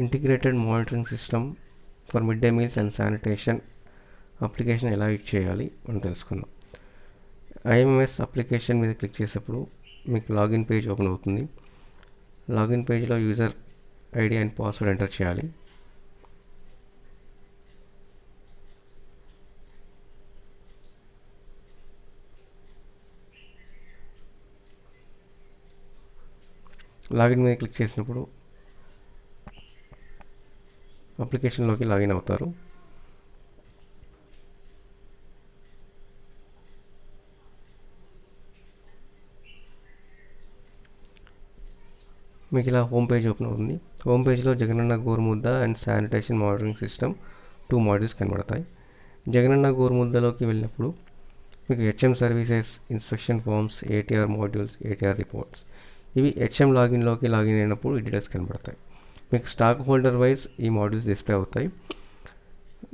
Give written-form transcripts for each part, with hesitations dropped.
Integrated monitoring system for mid day meals and sanitation application ఎలా use చేయాలి మనం తెలుసుకుందాం. ఐఎంఎస్ అప్లికేషన్ మీద క్లిక్ చేసేప్పుడు మీకు లాగిన్ పేజ్ ఓపెన్ అవుతుంది. లాగిన్ పేజ్లో user ID and password enter చేయాలి. లాగిన్ మీద క్లిక్ చేసినప్పుడు అప్లికేషన్లోకి లాగిన్ అవుతారు. మీకు ఇలా హోమ్ పేజ్ ఓపెన్ అవుతుంది. హోమ్ పేజ్లో Jagananna Gorumudda and sanitation monitoring system 2 modules కనబడతాయి. జగనన్న గోరుముద్దలోకి వెళ్ళినప్పుడు మీకు HM services, inspection forms, ATR modules, ATR reports, ఇవి హెచ్ఎం లాగిన్లోకి లాగిన్ అయినప్పుడు ఈ డీటెయిల్స్ కనబడతాయి. మీకు స్టాక్ హోల్డర్ వైజ్ ఈ మాడ్యూల్స్ డిస్ప్లే అవుతాయి.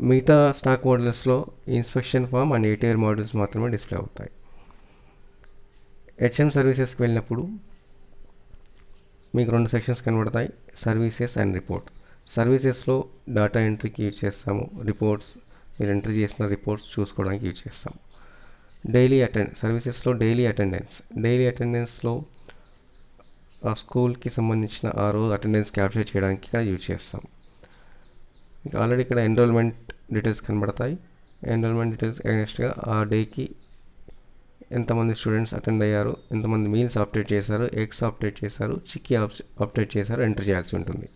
మిగతా స్టాక్ హోల్డర్స్లో inspection form and ATR modules మాత్రమే డిస్ప్లే అవుతాయి. హెచ్ఎం సర్వీసెస్కి వెళ్ళినప్పుడు మీకు 2 సెక్షన్స్ కనబడతాయి, సర్వీసెస్ అండ్ రిపోర్ట్. సర్వీసెస్లో డేటా ఎంట్రీకి యూజ్ చేస్తాము. రిపోర్ట్స్ మీరు ఎంట్రీ చేసిన రిపోర్ట్స్ చూసుకోవడానికి యూజ్ చేస్తాము. సర్వీసెస్లో డైలీ అటెండెన్స్లో ఆ స్కూల్కి సంబంధించిన ఆ రోజు అటెండెన్స్ క్యాప్చర్ చేయడానికి ఇక్కడ యూజ్ చేస్తాం. మీకు ఆల్రెడీ ఇక్కడ ఎన్రోల్మెంట్ డీటెయిల్స్ కనబడతాయి. ఎన్రోల్మెంట్ డీటెయిల్స్ నెక్స్ట్గా ఆ డేకి ఎంతమంది స్టూడెంట్స్ అటెండ్ అయ్యారు, ఎంతమంది మీల్స్ అప్డేట్ చేశారు, ఎగ్స్ అప్డేట్ చేశారు, చిక్కీ అప్డేట్ చేశారు ఎంటర్ చేయాల్సి ఉంటుంది.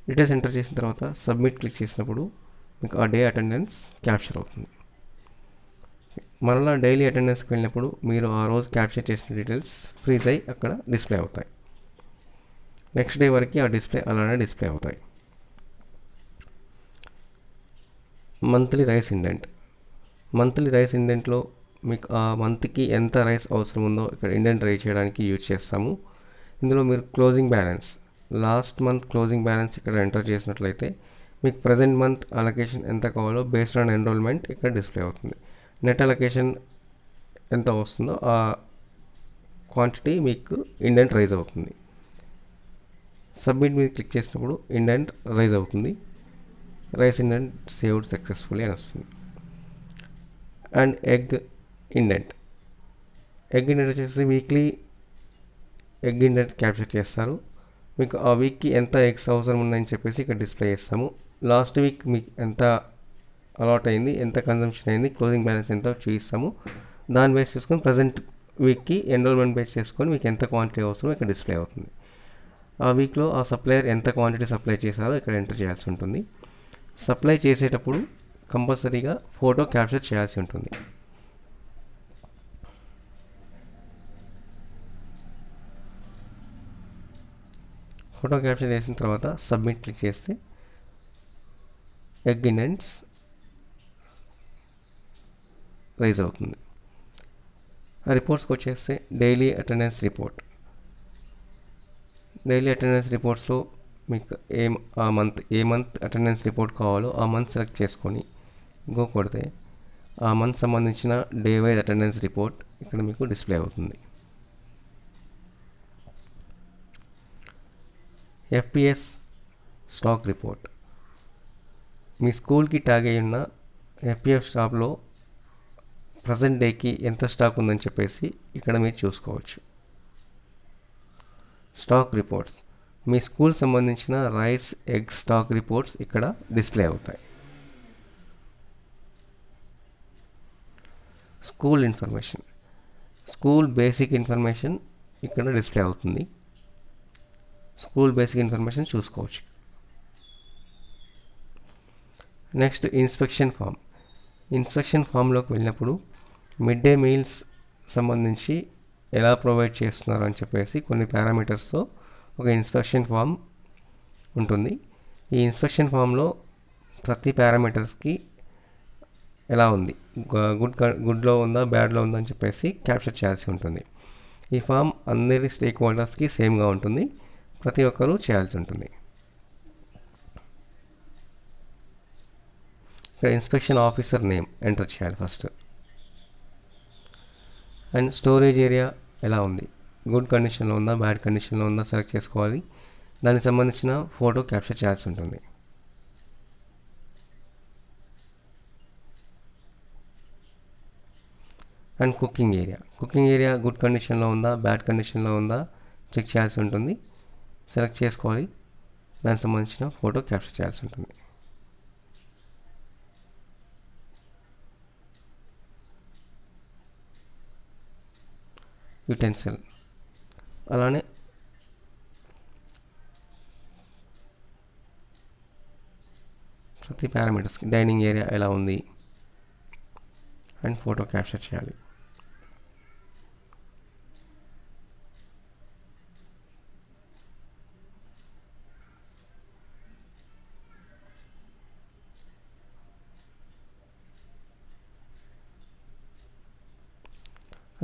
డీటెయిల్స్ ఎంటర్ చేసిన తర్వాత సబ్మిట్ క్లిక్ చేసినప్పుడు మీకు ఆ డే అటెండెన్స్ క్యాప్చర్ అవుతుంది. మరలా డైలీ అటెండెన్స్కి వెళ్ళినప్పుడు మీరు ఆ రోజు క్యాప్చర్ చేసిన డీటెయిల్స్ ఫ్రీజ్ అయ్యి అక్కడ డిస్ప్లే అవుతాయి. నెక్స్ట్ డే వరకు ఆ డిస్ప్లే అలానే డిస్ప్లే అవుతాయి. మంత్లీ రైస్ ఇండెంట్లో మీకు ఆ మంత్కి ఎంత రైస్ అవసరం ఉందో ఇక్కడ ఇండెంట్ రైస్ చేయడానికి యూజ్ చేస్తాము. ఇందులో మీరు లాస్ట్ మంత్ క్లోజింగ్ బ్యాలెన్స్ ఇక్కడ ఎంటర్ చేసినట్లయితే మీకు ప్రజెంట్ మంత్ అలొకేషన్ ఎంత కావాలో బేస్డ్ ఆన్ ఎన్రోల్మెంట్ ఇక్కడ డిస్ప్లే అవుతుంది. నెట్ అలొకేషన్ ఎంత వస్తుందో ఆ క్వాంటిటీ మీకు ఇండెంట్ రైజ్ అవుతుంది. సబ్మిట్ మీద క్లిక్ చేసినప్పుడు ఇండెంట్ రైజ్ అవుతుంది. రైస్ ఇండెంట్ సేవ్డ్ సక్సెస్ఫుల్లీ అని వస్తుంది. అండ్ ఎగ్ ఇండెంట్ వచ్చేసి వీక్లీ ఎగ్ ఇండెంట్ క్యాప్చర్ చేస్తారు. మీకు ఆ వీక్కి ఎంత ఎగ్స్ అవసరం ఉందని చెప్పేసి ఇక్కడ డిస్ప్లే చేస్తాము. లాస్ట్ వీక్ మీకు ఎంత అలాట్ అయింది, ఎంత కన్జంప్షన్ అయింది, క్లోజింగ్ బ్యాలెన్స్ ఎంత చూపిస్తాము. దాన్ని బేస్ చేసుకొని ప్రజెంట్ వీక్కి ఎన్రోల్మెంట్ బేస్ చేసుకొని మీకు ఎంత క్వాంటిటీ అవసరమో ఇక్కడ డిస్ప్లే అవుతుంది. ఆ వీక్లో ఆ సప్లయర్ ఎంత క్వాంటిటీ సప్లై చేశారో ఇక్కడ ఎంటర్ చేయాల్సి ఉంటుంది. సప్లై చేసేటప్పుడు కంపల్సరీగా ఫోటో క్యాప్చర్ చేయాల్సి ఉంటుంది. ఫోటో క్యాప్చర్ చేసిన తర్వాత సబ్మిట్ క్లిక్ చేస్తే ఎగ్ ఇండెంట్స్ రైజ్ అవుతుంది. ఆ రిపోర్ట్స్కి వచ్చేస్తే డైలీ అటెండెన్స్ రిపోర్ట్స్లో మీకు ఏ మంత్ అటెండెన్స్ రిపోర్ట్ కావాలో ఆ మంత్ సెలెక్ట్ చేసుకొని గో కొడితే ఆ మంత్ సంబంధించిన డే వైజ్ అటెండెన్స్ రిపోర్ట్ ఇక్కడ మీకు డిస్ప్లే అవుతుంది. ఎఫ్పిఎస్ స్టాక్ రిపోర్ట్ మీ స్కూల్కి ట్యాగ్ అయి ఉన్న ఎఫ్పిఎస్ స్టాక్లో ప్రజెంట్ డేకి ఎంత స్టాక్ ఉందని చెప్పేసి ఇక్కడ మీరు చూసుకోవచ్చు. స్టాక్ రిపోర్ట్స్ మీ స్కూల్ సంబంధించిన రైస్, ఎగ్ స్టాక్ రిపోర్ట్స్ ఇక్కడ డిస్ప్లే అవుతాయి. స్కూల్ బేసిక్ ఇన్ఫర్మేషన్ ఇక్కడ డిస్ప్లే అవుతుంది. స్కూల్ బేసిక్ ఇన్ఫర్మేషన్ చూసుకోవచ్చు. నెక్స్ట్ ఇన్స్పెక్షన్ ఫామ్లోకి వెళ్ళినప్పుడు మిడ్ డే మీల్స్ సంబంధించి ఎలా ప్రొవైడ్ చేస్తున్నారు అని చెప్పేసి కొన్ని పారామీటర్స్తో ఒక ఇన్స్పెక్షన్ ఫామ్ ఉంటుంది. ఈ ఇన్స్పెక్షన్ ఫామ్లో ప్రతి పారామీటర్స్కి ఎలా ఉంది, గుడ్లో ఉందా బ్యాడ్లో ఉందా అని చెప్పేసి క్యాప్చర్ చేయాల్సి ఉంటుంది. ఈ ఫామ్ అందరి స్టేక్ హోల్డర్స్కి సేమ్గా ఉంటుంది, ప్రతి ఒక్కరూ చేయాల్సి ఉంటుంది. ఇక్కడ ఇన్స్పెక్షన్ ఆఫీసర్ నేమ్ ఎంటర్ చేయాలి ఫస్ట్. అండ్ స్టోరేజ్ ఏరియా ఎలా ఉంది, గుడ్ కండిషన్లో ఉందా బ్యాడ్ కండిషన్లో ఉందా సెలెక్ట్ చేసుకోవాలి. దానికి సంబంధించిన ఫోటో క్యాప్చర్ చేయాల్సి ఉంటుంది. అండ్ కుకింగ్ ఏరియా గుడ్ కండిషన్లో ఉందా బ్యాడ్ కండిషన్లో ఉందా చెక్ చేయాల్సి ఉంటుంది, సెలెక్ట్ చేసుకోవాలి. దానికి సంబంధించిన ఫోటో క్యాప్చర్ చేయాల్సి ఉంటుంది. యుటెన్సిల్ అలానే ప్రతి పారామీటర్స్కి డైనింగ్ ఏరియా ఎలా ఉంది అండ్ ఫోటో క్యాప్చర్ చేయాలి.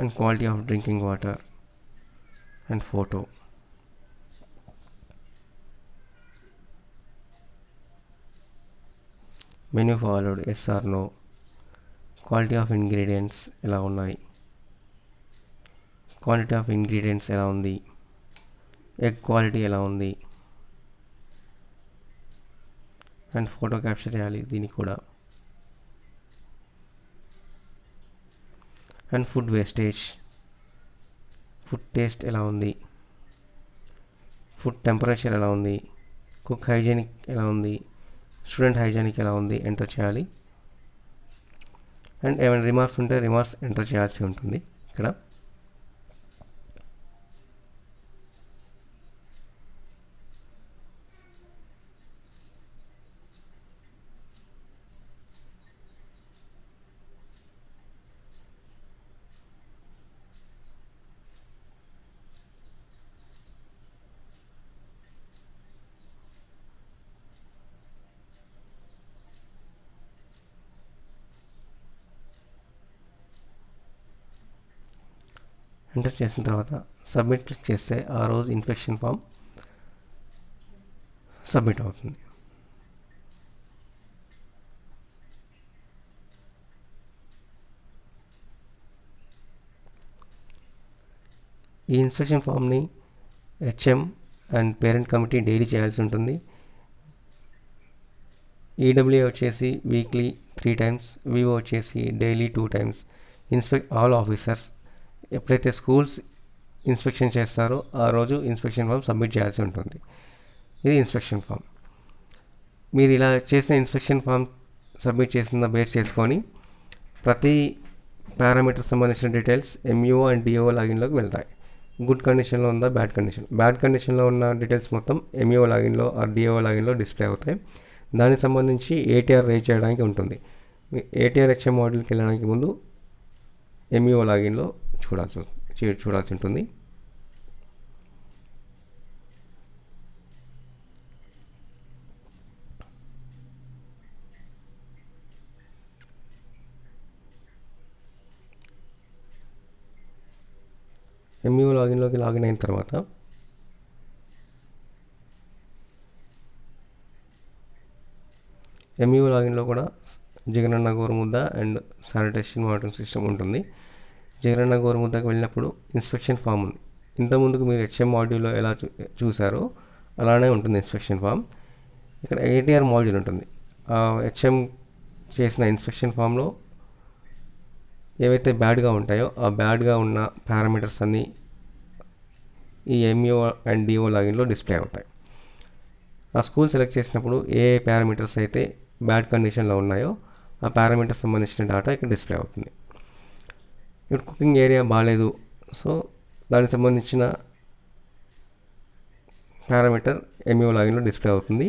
And quality of drinking water and photo. Menu followed yes or no. Quality of ingredients ఎలా ఉన్నాయి, క్వాంటిటీ ఆఫ్ ఇంగ్రీడియంట్స్ ఎలా ఉంది, ఎగ్ క్వాలిటీ ఎలా ఉంది అండ్ ఫోటో క్యాప్చర్ చేయాలి దీనికి కూడా. And food wastage, food taste ఎలా ఉంది, ఫుడ్ టెంపరేచర్ ఎలా ఉంది, కుక్ హైజీనిక్ ఎలా ఉంది, స్టూడెంట్ హైజీనిక్ ఎలా ఉంది ఎంటర్ చేయాలి. అండ్ ఏమైనా రిమార్క్స్ ఉంటే రిమార్క్స్ ఎంటర్ చేయాల్సి ఉంటుంది ఇక్కడ. ఎంటర్ చేసిన తర్వాత సబ్మిట్ క్లిక్ చేస్తే ఆ రోజు ఇన్స్పెక్షన్ ఫామ్ సబ్మిట్ అవుతుంది. ఈ ఇన్స్పెక్షన్ ఫామ్ని HM and parent committee daily చేయాల్సి ఉంటుంది. ఈడబ్ల్యూఏ వచ్చేసి వీక్లీ 3 times, వివో వచ్చేసి daily 2 times. Inspect all officers ఎప్పుడైతే స్కూల్స్ ఇన్స్పెక్షన్ చేస్తారో ఆ రోజు ఇన్స్పెక్షన్ ఫామ్ సబ్మిట్ చేయాల్సి ఉంటుంది. ఇది ఇన్స్పెక్షన్ ఫామ్. మీరు ఇలా చేసిన ఇన్స్పెక్షన్ ఫామ్ సబ్మిట్ చేసిన బేస్ చేసుకొని ప్రతి పారామీటర్ సంబంధించిన డీటెయిల్స్ ఎంఈఓ అండ్ డిఓ లాగిన్లోకి వెళ్తాయి. గుడ్ కండిషన్లో ఉందా బ్యాడ్ కండిషన్లో ఉన్న డీటెయిల్స్ మొత్తం ఎంఈఓ లాగిన్లో ఆర్ డిఓ లాగిన్లో డిస్ప్లే అవుతాయి. దానికి సంబంధించి ఏటీఆర్ రేజ్ చేయడానికి ఉంటుంది. ఏటీఆర్ హెచ్ఎం మోడల్కి వెళ్ళడానికి ముందు ఎంఈఓ లాగిన్లో చూడాల్సి ఉంటుంది. ఎంఈఓ లాగిన్లోకి లాగిన్ అయిన తర్వాత ఎంఈఓ లాగిన్లో కూడా Jagananna Gorumudda and sanitation monitoring system ఉంటుంది. జగనన్న గోరుముద్దకు వెళ్ళినప్పుడు ఇన్స్పెక్షన్ ఫామ్ ఉంది. ఇంతకుముందుకు మీరు హెచ్ఎం మాడ్యూల్లో ఎలా చూసారో అలానే ఉంటుంది ఇన్స్పెక్షన్ ఫామ్. ఇక్కడ ఏటీఆర్ మాడ్యూల్ ఉంటుంది. హెచ్ఎం చేసిన ఇన్స్పెక్షన్ ఫామ్లో ఏవైతే బ్యాడ్గా ఉంటాయో ఆ బ్యాడ్గా ఉన్న పారామీటర్స్ అన్నీ ఈ ఎంఈఓ అండ్ డిఓ లాగిన్లో డిస్ప్లే అవుతాయి. ఆ స్కూల్ సెలెక్ట్ చేసినప్పుడు ఏ పారామీటర్స్ అయితే బ్యాడ్ కండిషన్లో ఉన్నాయో ఆ పారామీటర్స్ సంబంధించిన డేటా ఇక్కడ డిస్ప్లే అవుతుంది. ఇప్పుడు కుకింగ్ ఏరియా బాగాలేదు, సో దానికి సంబంధించిన పారామీటర్ ఎంఈఓ లాగిన్లో డిస్ప్లే అవుతుంది.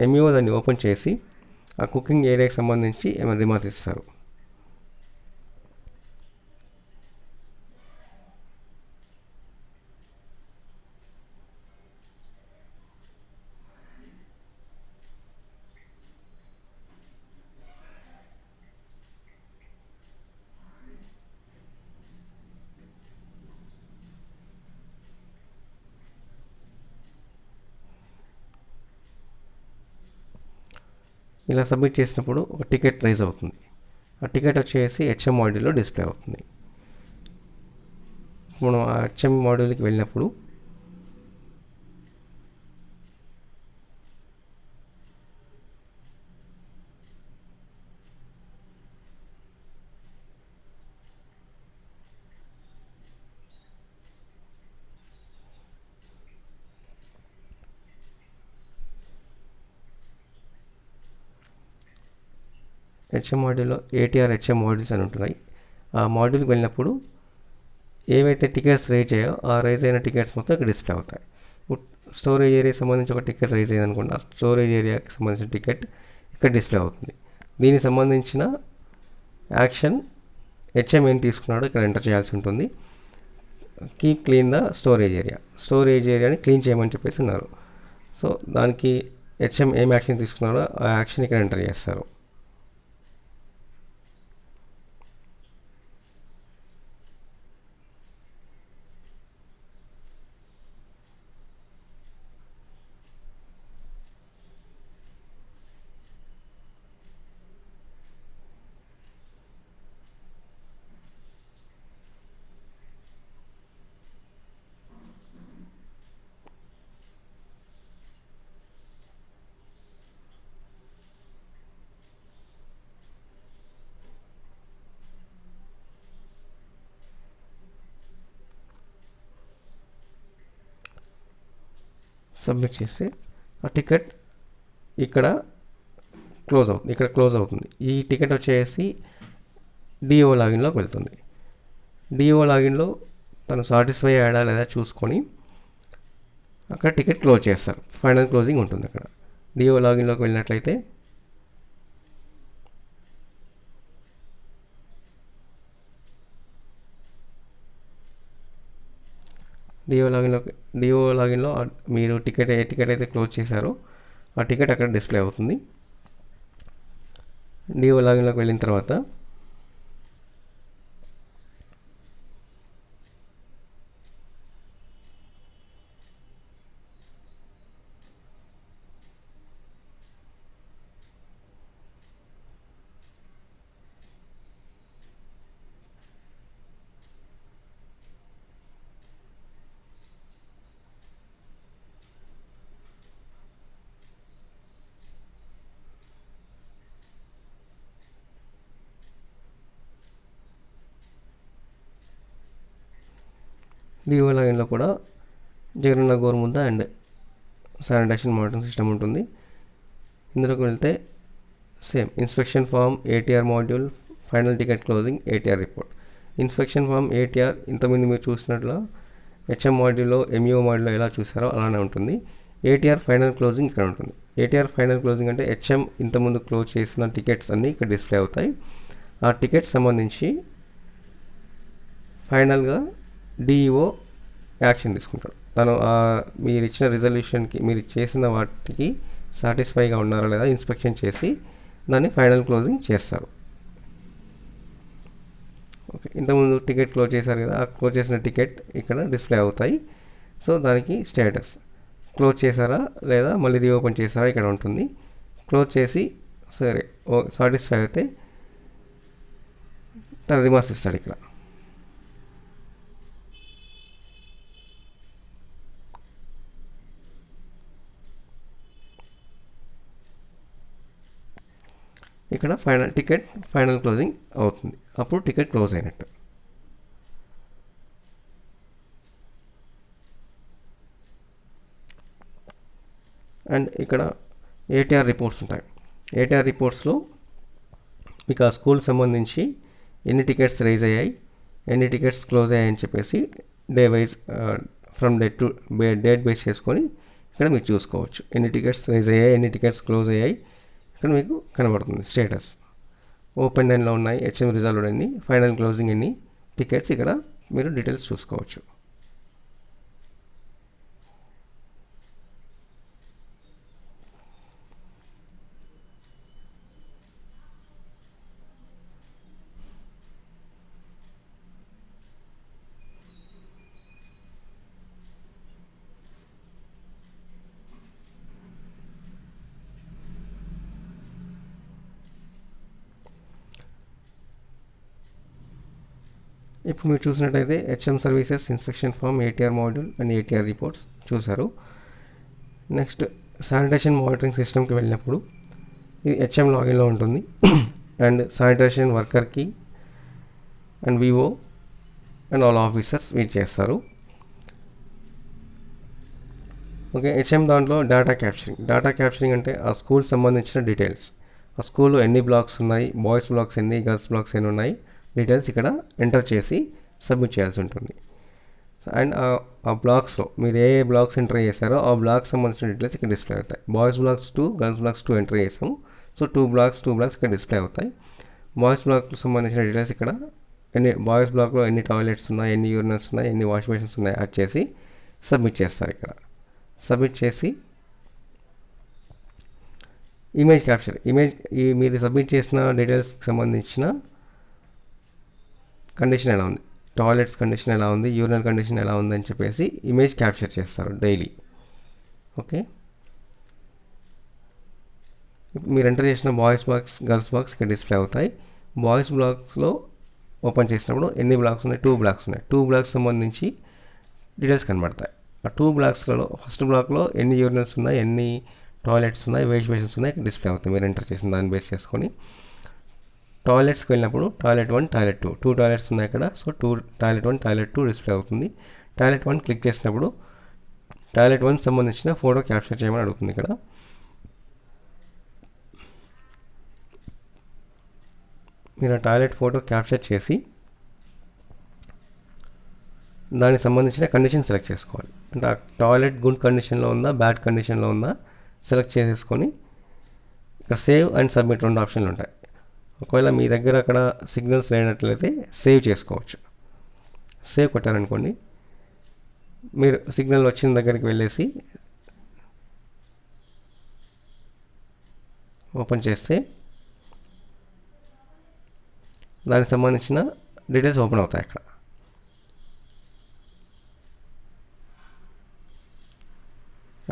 ఎంఈఓ దాన్ని ఓపెన్ చేసి ఆ కుకింగ్ ఏరియాకి సంబంధించి ఏమైనా రిమార్క్స్ ఇస్తారు. ఇలా సబ్మిట్ చేసినప్పుడు ఒక టికెట్ రైజ్ అవుతుంది. ఆ టికెట్ వచ్చేసి హెచ్ఎం మాడ్యూల్లో డిస్ప్లే అవుతుంది. మనం ఆ హెచ్ఎం మాడ్యూల్కి వెళ్ళినప్పుడు హెచ్ఎం మాడ్యూల్లో ఏటీఆర్ హెచ్ఎం మాడ్యూల్స్ అని ఉంటున్నాయి. ఆ మాడ్యూల్కి వెళ్ళినప్పుడు ఏవైతే టికెట్స్ రైజ్ అయ్యాయో ఆ రైజ్ అయిన టికెట్స్ మొత్తం ఇక్కడ డిస్ప్లే అవుతాయి. స్టోరేజ్ ఏరియాకి సంబంధించి ఒక టికెట్ రైజ్ అయ్యింది అనుకోండి, ఆ స్టోరేజ్ ఏరియాకి సంబంధించిన టికెట్ ఇక్కడ డిస్ప్లే అవుతుంది. దీనికి సంబంధించిన యాక్షన్ హెచ్ఎం ఏం తీసుకున్నాడో ఇక్కడ ఎంటర్ చేయాల్సి ఉంటుంది. కీప్ క్లీన్ ద స్టోరేజ్ ఏరియాని క్లీన్ చేయమని చెప్పేసి ఉన్నారు. సో దానికి హెచ్ఎం ఏం యాక్షన్ తీసుకున్నాడో ఆ యాక్షన్ ఇక్కడ ఎంటర్ చేస్తారు. సబ్మిట్ చేస్తే ఆ టికెట్ ఇక్కడ క్లోజ్ అవుతుంది. ఈ టికెట్ వచ్చేసి డిఓ లాగిన్లోకి వెళ్తుంది. డిఓ లాగిన్లో తను సాటిస్ఫై అయ్యాడా లేదా చూసుకొని అక్కడ టికెట్ క్లోజ్ చేస్తారు. ఫైనల్ క్లోజింగ్ ఉంటుంది అక్కడ. డిఓ లాగిన్లోకి వెళ్ళినట్లయితే డిఓ లాగిన్లో మీరు ఏ టికెట్ అయితే క్లోజ్ చేశారో ఆ టికెట్ అక్కడ డిస్ప్లే అవుతుంది. డిఓ లాగిన్లోకి వెళ్ళిన తర్వాత డిఓ లాగిన్లో కూడా Jagananna Gorumudda and sanitation monitoring system ఉంటుంది. ఇందులోకి వెళ్తే same inspection form, ATR module, final ticket closing, ATR report. Inspection form ATR ఇంతకుముందు మీరు చూసినట్లు హెచ్ఎం మాడ్యూల్లో ఎంఈఓ మాడ్యూల్లో ఎలా చూసారో అలానే ఉంటుంది. ఏటీఆర్ ఫైనల్ క్లోజింగ్ ఇక్కడ ఉంటుంది. ఏటీఆర్ ఫైనల్ క్లోజింగ్ అంటే హెచ్ఎం ఇంతకుముందు క్లోజ్ చేసిన టికెట్స్ అన్నీ ఇక్కడ డిస్ప్లే అవుతాయి. ఆ టికెట్స్ సంబంధించి ఫైనల్గా డిఈఓ యాక్షన్ తీసుకుంటాడు. తను మీరు ఇచ్చిన రిజల్యూషన్కి మీరు చేసిన వాటికి సాటిస్ఫైగా ఉన్నారా లేదా ఇన్స్పెక్షన్ చేసి దాన్ని ఫైనల్ క్లోజింగ్ చేస్తారు. ఓకే, ఇంతకుముందు టికెట్ క్లోజ్ చేశారు కదా, ఆ క్లోజ్ చేసిన టికెట్ ఇక్కడ డిస్ప్లే అవుతాయి. సో దానికి స్టేటస్ క్లోజ్ చేశారా లేదా మళ్ళీ రీఓపెన్ చేశారా ఇక్కడ ఉంటుంది. క్లోజ్ చేసి సరే సాటిస్ఫై అయితే తను రిమార్క్స్ ఇస్తాడు. ఇక్కడ ఫైనల్ క్లోజింగ్ అవుతుంది. అప్పుడు టికెట్ క్లోజ్ అయినట్టు. అండ్ ఇక్కడ ఏటీఆర్ రిపోర్ట్స్ ఉంటాయి. ఏటీఆర్ రిపోర్ట్స్లో మీకు ఆ స్కూల్ సంబంధించి ఎన్ని టికెట్స్ రైజ్ అయ్యాయి, ఎన్ని టికెట్స్ క్లోజ్ అయ్యాయని చెప్పేసి day wise from date base చేసుకొని ఇక్కడ మీరు చూసుకోవచ్చు. ఎన్ని టికెట్స్ రైజ్ అయ్యాయి, ఎన్ని టికెట్స్ క్లోజ్ అయ్యాయి ఇక్కడ మీకు కనబడుతుంది. స్టేటస్ ఓపెన్ లైన్లో ఉన్నాయి, హెచ్ఎం రిజల్వ్డ్ ఎన్ని, ఫైనల్ క్లోజింగ్ ఎన్ని టికెట్స్ ఇక్కడ మీరు డీటెయిల్స్ చూసుకోవచ్చు. ఇప్పుడు మీరు చూసినట్టయితే HM services inspection form ATR module and ATR reports చూసారు. నెక్స్ట్ శానిటేషన్ మానిటరింగ్ సిస్టమ్కి వెళ్ళినప్పుడు ఇది హెచ్ఎం లాగిన్లో ఉంటుంది అండ్ శానిటేషన్ వర్కర్కి and VO and all officers వీట్ చేస్తారు. ఓకే, హెచ్ఎం దాంట్లో డేటా క్యాప్చరింగ్ అంటే ఆ స్కూల్ సంబంధించిన డీటెయిల్స్, ఆ స్కూల్లో ఎన్ని బ్లాక్స్ ఉన్నాయి, బాయ్స్ బ్లాక్స్ ఎన్ని, గర్ల్స్ బ్లాక్స్ ఎన్ని ఉన్నాయి, డీటెయిల్స్ ఇక్కడ ఎంటర్ చేసి సబ్మిట్ చేయాల్సి ఉంటుంది. అండ్ ఆ బ్లాక్స్లో మీరు ఏ బ్లాక్స్ ఎంటర్ చేశారో ఆ బ్లాక్స్ సంబంధించిన డీటెయిల్స్ ఇక్కడ డిస్ప్లే అవుతాయి. Boys blocks 2, girls blocks 2 enter చేసాము. సో 2 బ్లాక్స్ ఇక్కడ డిస్ప్లే అవుతాయి. బాయ్స్ బ్లాక్ సంబంధించిన డీటెయిల్స్ ఇక్కడ బాయ్స్ బ్లాక్లో ఎన్ని టాయిలెట్స్ ఉన్నాయి, ఎన్ని యూరినల్స్ ఉన్నాయి, ఎన్ని వాష్ బేసిన్స్ ఉన్నాయి అది చేసి సబ్మిట్ చేస్తారు. ఇక్కడ సబ్మిట్ చేసి ఇమేజ్ క్యాప్చర్, మీరు సబ్మిట్ చేసిన డీటెయిల్స్కి సంబంధించిన కండిషన్ ఎలా ఉంది, టాయిలెట్స్ కండిషన్ ఎలా ఉంది, యూరినల్ కండిషన్ ఎలా ఉంది అని చెప్పేసి ఇమేజ్ క్యాప్చర్ చేస్తారు డైలీ. ఓకే, మీరు ఎంటర్ చేసిన బాయ్స్ బాక్స్, గర్ల్స్ బాక్స్ ఇక్కడ డిస్ప్లే అవుతాయి. బాయ్స్ బ్లాక్స్లో ఓపెన్ చేసినప్పుడు ఎన్ని బ్లాక్స్ ఉన్నాయి, 2 బ్లాక్స్ ఉన్నాయి. 2 బ్లాక్స్ సంబంధించి డీటెయిల్స్ కనబడతాయి. ఆ 2 బ్లాక్స్లలో ఫస్ట్ బ్లాక్లో ఎన్ని యూరినల్స్ ఉన్నాయి, ఎన్ని టాయిలెట్స్ ఉన్నాయి, వేష్ బేసిన్స్ ఉన్నాయి ఇక్కడ డిస్ప్లే అవుతాయి మీరు ఎంటర్ చేసిన దాన్ని బేస్ చేసుకొని. టాయిలెట్స్కి వెళ్ళినప్పుడు టాయిలెట్ 1, టాయిలెట్ 2, 2 టాయిలెట్స్ ఉన్నాయి ఇక్కడ. సో టాయిలెట్ 1, టాయిలెట్ 2 డిస్ప్లే అవుతుంది. టాయిలెట్ 1 క్లిక్ చేసినప్పుడు టాయిలెట్ 1 సంబంధించిన ఫోటో క్యాప్చర్ చేయమని అడుగుతుంది. ఇక్కడ మీరు ఆ టాయిలెట్ ఫోటో క్యాప్చర్ చేసి దానికి సంబంధించిన కండిషన్ సెలెక్ట్ చేసుకోవాలి. అంటే ఆ టాయిలెట్ గుడ్ కండిషన్లో ఉందా, బ్యాడ్ కండిషన్లో ఉందా సెలెక్ట్ చేసేసుకొని ఇక్కడ సేవ్ అండ్ సబ్మిట్ 2 ఆప్షన్లు ఉంటాయి. ఒకవేళ మీ దగ్గర అక్కడ సిగ్నల్స్ లేనట్లయితే సేవ్ చేసుకోవచ్చు. సేవ్ కొట్టారనుకోండి, మీరు సిగ్నల్ వచ్చిన దగ్గరికి వెళ్ళేసి ఓపెన్ చేస్తే దానికి సంబంధించిన డీటెయిల్స్ ఓపెన్ అవుతాయి.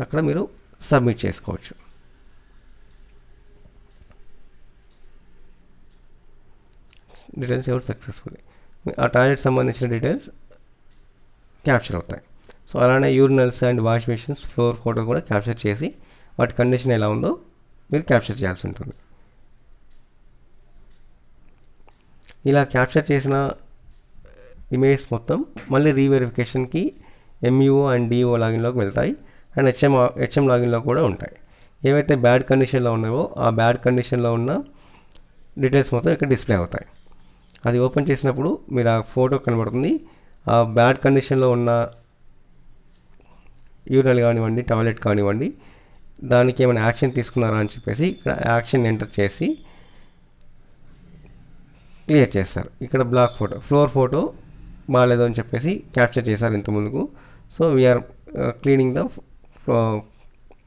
అక్కడ మీరు సబ్మిట్ చేసుకోవచ్చు. డీటెయిల్స్ ఎవరు సక్సెస్ఫుల్లీ ఆ టాయిలెట్ సంబంధించిన డీటెయిల్స్ క్యాప్చర్ అవుతాయి. సో అలానే urinals and wash basins floor photo కూడా క్యాప్చర్ చేసి వాటి కండిషన్ ఎలా ఉందో మీరు క్యాప్చర్ చేయాల్సి ఉంటుంది. ఇలా క్యాప్చర్ చేసిన ఇమేజ్ మొత్తం మళ్ళీ రీవెరిఫికేషన్కి ఎంయూఓ అండ్ డిఓ లాగిన్లోకి వెళ్తాయి అండ్ హెచ్ఎం లాగిన్లో కూడా ఉంటాయి. ఏవైతే బ్యాడ్ కండిషన్లో ఉన్నాయో ఆ బ్యాడ్ కండిషన్లో ఉన్న డీటెయిల్స్ మొత్తం ఇక్కడ డిస్ప్లే అవుతాయి. అది ఓపెన్ చేసినప్పుడు మీరు ఆ ఫోటో కనబడుతుంది. ఆ బ్యాడ్ కండిషన్లో ఉన్న యూరినల్ కానివ్వండి, టాయిలెట్ కానివ్వండి, దానికి ఏమైనా యాక్షన్ తీసుకున్నారా అని చెప్పేసి ఇక్కడ యాక్షన్ ఎంటర్ చేసి క్లియర్ చేస్తారు. ఇక్కడ బ్లాక్ ఫోటో, ఫ్లోర్ ఫోటో బాగాలేదు అని చెప్పేసి క్యాప్చర్ చేశారు ఇంత ముందుకు. So we're cleaning the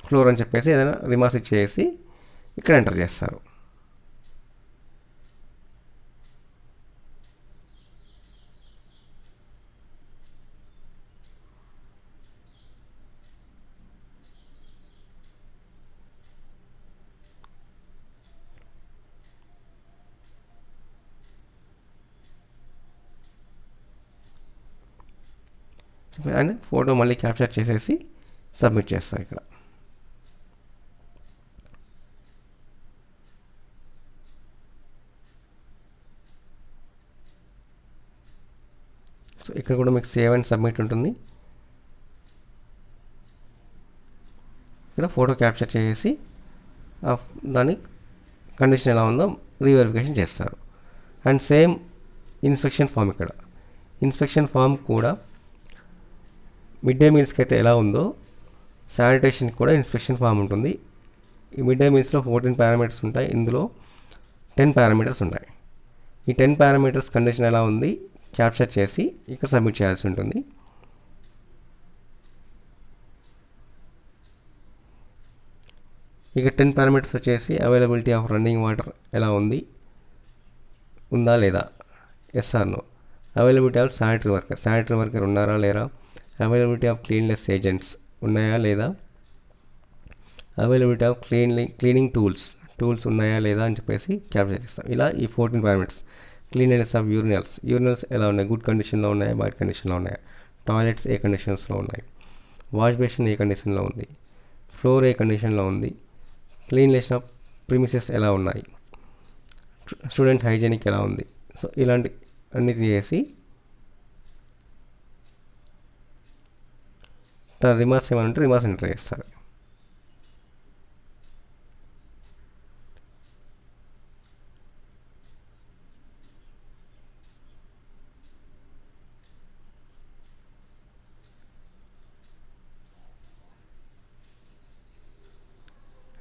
floor అని చెప్పేసి ఏదైనా రిమార్క్స్ ఇచ్చేసి ఇక్కడ ఎంటర్ చేస్తారు. అండ్ ఫోటో మళ్ళీ క్యాప్చర్ చేసేసి సబ్మిట్ చేస్తారు. ఇక్కడ సో ఇక్కడ కూడా మీకు సేవ్ అండ్ సబ్మిట్ ఉంటుంది. ఇక్కడ ఫోటో క్యాప్చర్ చేసి దాని కండిషన్ ఎలా ఉందో రీవెరిఫికేషన్ చేస్తారు. అండ్ సేమ్ ఇన్స్పెక్షన్ ఫామ్, ఇక్కడ ఇన్స్పెక్షన్ ఫామ్ కూడా మిడ్ డే మీల్స్కి అయితే ఎలా ఉందో శానిటేషన్కి కూడా ఇన్స్పెక్షన్ ఫామ్ ఉంటుంది. ఈ మిడ్ డే మీల్స్లో 14 పారామీటర్స్ ఉంటాయి. ఇందులో 10 పారామీటర్స్ ఉంటాయి. ఈ 10 పారామీటర్స్ కండిషన్ ఎలా ఉంది క్యాప్చర్ చేసి ఇక్కడ సబ్మిట్ చేయాల్సి ఉంటుంది. ఇక 10 పారామీటర్స్ వచ్చేసి అవైలబిలిటీ ఆఫ్ రన్నింగ్ వాటర్ ఎలా ఉంది, ఉందా లేదా, yes or no. Availability of sanitary worker ఉన్నారా లేరా, అవైలబిలిటీ ఆఫ్ క్లీన్లెస్ ఏజెంట్స్ ఉన్నాయా లేదా, అవైలబిలిటీ ఆఫ్ క్లీనింగ్ టూల్స్ ఉన్నాయా లేదా అని చెప్పేసి క్యాప్చర్ చేస్తాం. ఇలా ఈ 14 పారామీటర్స్ క్లీన్లీనెస్ ఆఫ్ యూరినల్స్ ఎలా ఉన్నాయి, గుడ్ కండిషన్లో ఉన్నాయా, బ్యాడ్ కండిషన్లో ఉన్నాయా, టాయిలెట్స్ ఏ కండిషన్స్లో ఉన్నాయి, వాష్ బేసిన్ ఏ కండిషన్లో ఉంది, ఫ్లోర్ ఏ కండిషన్లో ఉంది, క్లీన్లీనెస్ ఆఫ్ ప్రిమిసెస్ ఎలా ఉన్నాయి, స్టూడెంట్ హైజీనిక్ ఎలా ఉంది. సో ఇలాంటి అన్ని తీసేసి తన రిమార్క్స్ ఏమైనా ఉంటే రిమార్క్స్ ఎంటర్ చేస్తారు.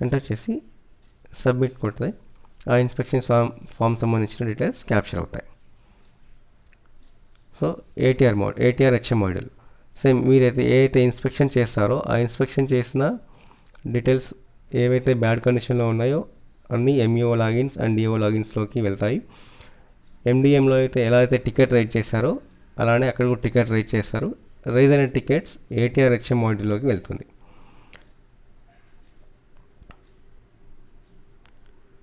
ఎంటర్ చేసి సబ్మిట్ కొడితే ఆ ఇన్స్పెక్షన్ ఫామ్ సంబంధించిన డీటెయిల్స్ క్యాప్చర్ అవుతాయి. So ATR HM module same మీరైతే ఏదైతే ఇన్స్పెక్షన్ చేస్తారో ఆ ఇన్స్పెక్షన్ చేసిన డీటెయిల్స్ ఏవైతే బ్యాడ్ కండిషన్లో ఉన్నాయో అన్నీ ఎంఈఓ లాగిన్స్ అండ్ డిఓ లాగిన్స్లోకి వెళ్తాయి. ఎండిఎంలో అయితే ఎలా అయితే టికెట్ రైజ్ చేశారో అలానే అక్కడ కూడా టికెట్ రైజ్ చేస్తారు. రైజ్ అయిన టికెట్స్ ఏటీఆర్ హెచ్ఎం మాడ్యూల్లోకి వెళ్తుంది.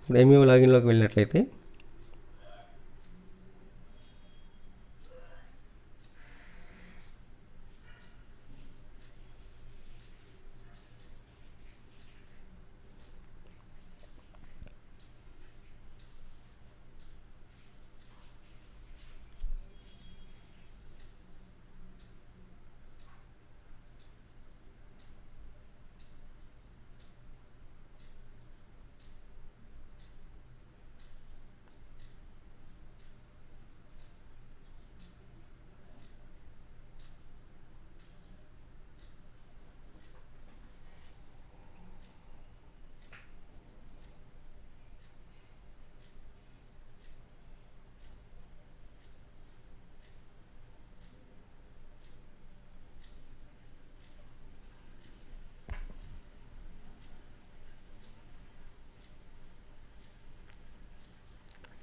ఇప్పుడు ఎంఈఓ లాగిన్లోకి వెళ్ళినట్లయితే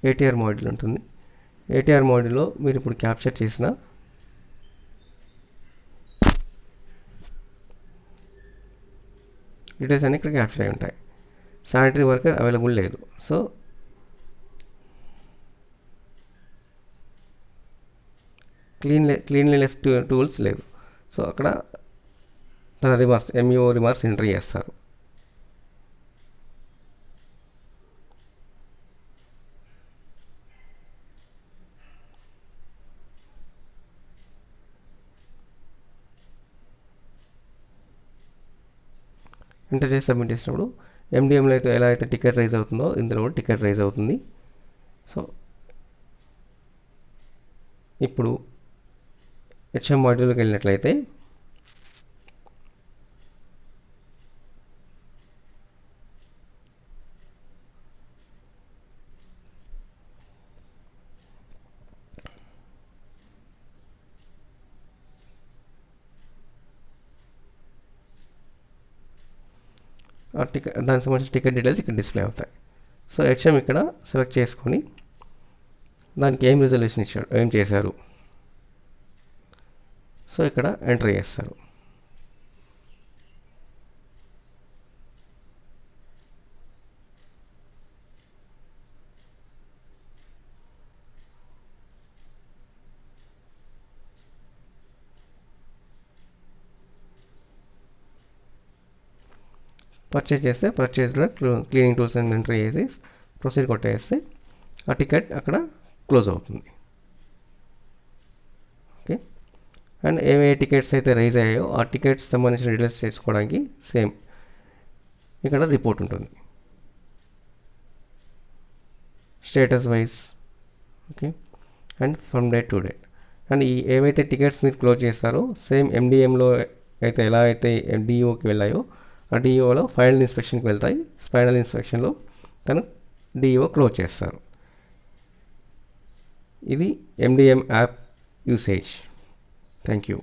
ఏటీఆర్ మాడ్యూల్ ఉంటుంది. ఏటీఆర్ మాడ్యూల్లో మీరు ఇప్పుడు క్యాప్చర్ చేసిన డీటెయిల్స్ అన్నీ ఇక్కడ క్యాప్చర్ అయి ఉంటాయి. శానిటరీ వర్కర్ అవైలబుల్ లేదు, సో క్లీన్లీనెస్ టూల్స్ లేవు. సో అక్కడ తన రిమార్క్స్ ఎంఈఓ రిమార్క్స్ ఎంటర్ చేస్తారు. ఎంటర్ చేసి సబ్మిట్ చేసినప్పుడు ఎండిఎంలో అయితే ఎలా అయితే టికెట్ రైజ్ అవుతుందో ఇందులో కూడా టికెట్ రైజ్ అవుతుంది. సో ఇప్పుడు హెచ్ఎం మాడ్యూల్కి వెళ్ళినట్లయితే దానికి సంబంధించిన టికెట్ డీటెయిల్స్ ఇక్కడ డిస్ప్లే అవుతాయి. సో హెచ్ఎం ఇక్కడ సెలెక్ట్ చేసుకొని దానికి ఏం రిజల్యూషన్ ఇచ్చాడు, ఏం చేశారు, సో ఇక్కడ ఎంటర్ చేస్తారు. పర్చేజ్ చేస్తే పర్చేజ్లో క్లీనింగ్ టూల్స్ అని ఎంటర్ చేసి ప్రొసీడ్ కొట్టేస్తే ఆ టికెట్ అక్కడ క్లోజ్ అవుతుంది. ఓకే, అండ్ ఏ టికెట్స్ అయితే రైజ్ అయ్యాయో ఆ టికెట్స్ సంబంధించిన డీటెయిల్స్ చేసుకోవడానికి సేమ్ ఇక్కడ రిపోర్ట్ ఉంటుంది status wise. Okay, and from date to date. And ఈ ఏవైతే టికెట్స్ మీరు క్లోజ్ చేస్తారో సేమ్ ఎండిఎంలో అయితే ఎలా అయితే డిఈఓకి వెళ్ళాయో ఆ డిఈఓలో ఫైనల్ ఇన్స్పెక్షన్కి వెళ్తాయి. ఫైనల్ ఇన్స్పెక్షన్లో తను డిఈఓ క్లోజ్ చేస్తారు. ఇది MDM app usage. Thank you.